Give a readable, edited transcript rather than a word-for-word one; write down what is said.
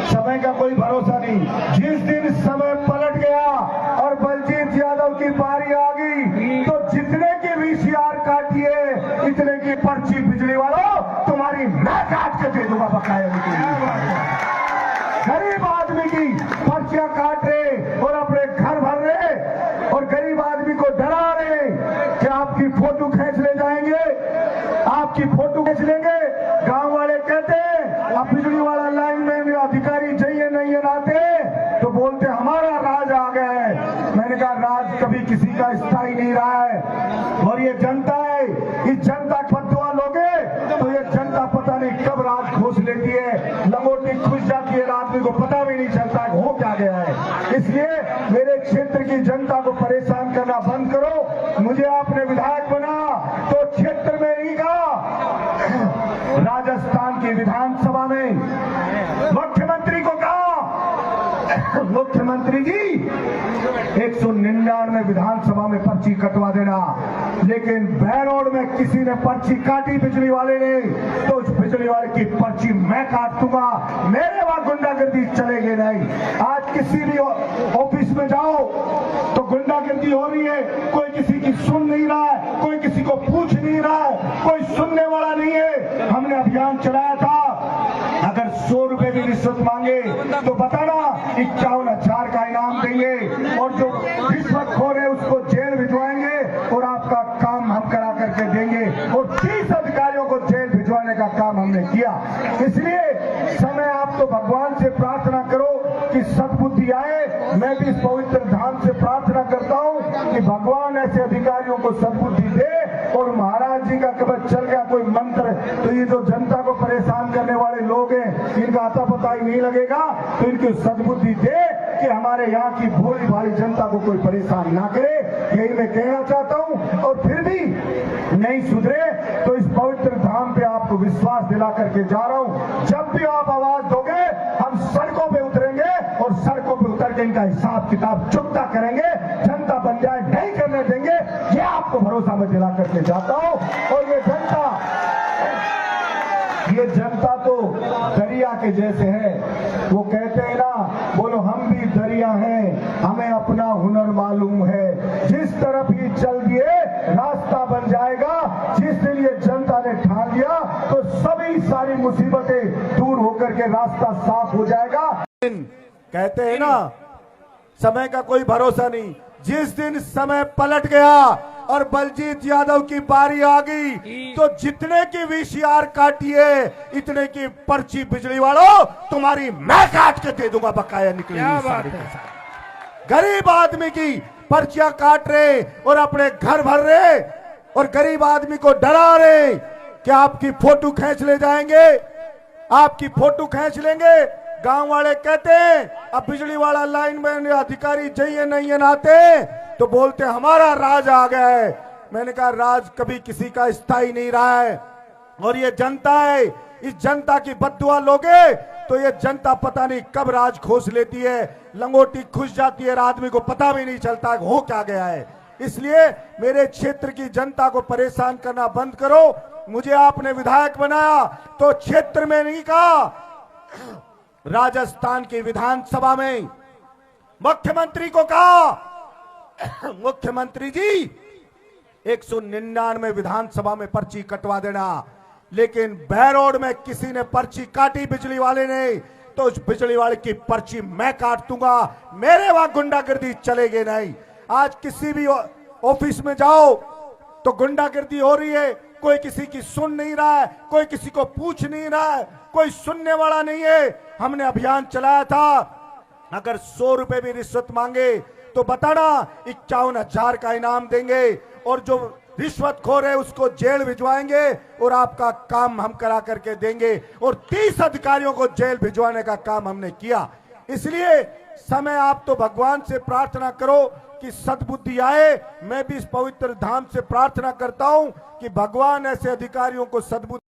समय का कोई भरोसा नहीं। जिस दिन समय पलट गया और बलजीत यादव की बारी आ गई तो जितने की वीसीआर काटिए इतने की पर्ची बिजली वालों तुम्हारी मैं काट के दे दूंगा बकाया। गरीब आदमी की पर्चियां काट रहे और अपने घर भर रहे और गरीब आदमी को डरा रहे कि आपकी फोटो खींच ले जाएंगे, आपकी फोटो खींच लेंगे। गांव वाले कहते हैं अब बिजली वाला लाइन में अधिकारी चाहिए नहीं आते तो बोलते हमारा राज आ गया है। मैंने कहा राज कभी किसी का स्थायी नहीं रहा है और ये जनता है, इस जनता की बददुआ लोगे तो ये जनता पता नहीं कब राज खोज लेती है, लंगोटी खुश जाती है, आदमी को पता भी नहीं चलता हो क्या गया है। इसलिए मेरे क्षेत्र की जनता को परेशान करना बंद करो। मुझे आपने विधायक बना तो क्षेत्र में नहीं कहा, राजस्थान की विधानसभा में मुख्यमंत्री को कहा मुख्यमंत्री जी 199 विधानसभा में पर्ची कटवा देना, लेकिन बैरोड में किसी ने पर्ची काटी बिजली वाले ने तो उस बिजली वाले की पर्ची मैं काट दूंगा। मेरे वहां गुंडागर्दी चलेगी नहीं। आज किसी भी ऑफिस में जाओ तो गुंडागर्दी हो रही है, कोई किसी की सुन नहीं रहा है, कोई किसी को पूछ नहीं रहा है, कोई सुनने वाला नहीं है। हमने अभियान चलाया था, अगर 100 रुपए भी रिश्वत मांगे तो बताना 51,000 का इनाम देंगे और जो रिश्वतखोर है उसको जेल भिजवाएंगे और आपका काम हम करा करके देंगे और 30 अधिकारियों को जेल भिजवाने का काम हमने किया। इसलिए समय आप तो भगवान से प्रार्थना करो कि सद्बुद्धि आए। मैं भी इस पवित्र धाम से प्रार्थना करता हूं कि भगवान ऐसे अधिकारियों को सद्बुद्धि दे और महाराज जी का कभी चल गया कोई मंत्र तो ये जो जनता को परेशान करने वाले लोग हैं इनका आता पता ही नहीं लगेगा, तो इनकी सद्बुद्धि दे कि हमारे यहाँ की भोली भाली जनता को कोई परेशान ना करे। यही मैं कहना चाहता हूँ और फिर भी नहीं सुधरे तो इस पवित्र धाम पे आपको विश्वास दिला करके जा रहा हूँ, जब भी आप आवाज दोगे हम सड़कों पे उतरेंगे और सड़कों पे उतर के इनका हिसाब किताब चुकता करेंगे, जनता बन जाए नहीं करने देंगे, ये आपको भरोसा मैं दिला करके जाता हूँ। और ये जनता तो दरिया के जैसे है, वो कहते हैं ना बोलो हम भी दरिया हैं, हमें अपना हुनर मालूम है, जिस तरफ ही चल दिए रास्ता बन जाएगा। जिस दिन ये जनता ने ठान लिया तो सभी सारी मुसीबतें दूर होकर के रास्ता साफ हो जाएगा। कहते हैं ना समय का कोई भरोसा नहीं। जिस दिन समय पलट गया और बलजीत यादव की बारी आ गई तो जितने की वीसीआर काटिए इतने की पर्ची बिजली वालों तुम्हारी मैं काट के दे दूंगा बकाया निकलेगी। गरीब आदमी की पर्चियां काट रहे और अपने घर भर रहे और गरीब आदमी को डरा रहे कि आपकी फोटो खींच ले जाएंगे, आपकी फोटो खींच लेंगे। गांव वाले कहते हैं अब बिजली वाला लाइन में अधिकारी चाहिए नहीं आते तो बोलते हमारा राज आ गया है। मैंने कहा राज कभी किसी का स्थायी नहीं रहा है और ये जनता है, इस जनता की बददुआ लोगे तो ये जनता पता नहीं कब राज खोज लेती है, लंगोटी खुश जाती है, आदमी को पता भी नहीं चलता हो क्या गया है। इसलिए मेरे क्षेत्र की जनता को परेशान करना बंद करो। मुझे आपने विधायक बनाया तो क्षेत्र में नहीं कहा, राजस्थान की विधानसभा में मुख्यमंत्री को कहा मुख्यमंत्री जी 199 विधानसभा में पर्ची कटवा देना, लेकिन बैरोड में किसी ने पर्ची काटी बिजली वाले ने तो उस बिजली वाले की पर्ची मैं काट दूंगा। मेरे वहां गुंडागर्दी चलेगी नहीं। आज किसी भी ऑफिस में जाओ तो गुंडागर्दी हो रही है, कोई किसी की सुन नहीं रहा है, कोई किसी को पूछ नहीं रहा है, कोई सुनने वाला नहीं है। हमने अभियान चलाया था, अगर 100 रुपए भी रिश्वत मांगे तो बताना 51,000 का इनाम देंगे और जो रिश्वतखोर है उसको जेल भिजवाएंगे और आपका काम हम करा करके देंगे और 30 अधिकारियों को जेल भिजवाने का काम हमने किया। इसलिए समय आप तो भगवान से प्रार्थना करो कि सद्बुद्धि आए। मैं भी इस पवित्र धाम से प्रार्थना करता हूं कि भगवान ऐसे अधिकारियों को सद्बुद्धि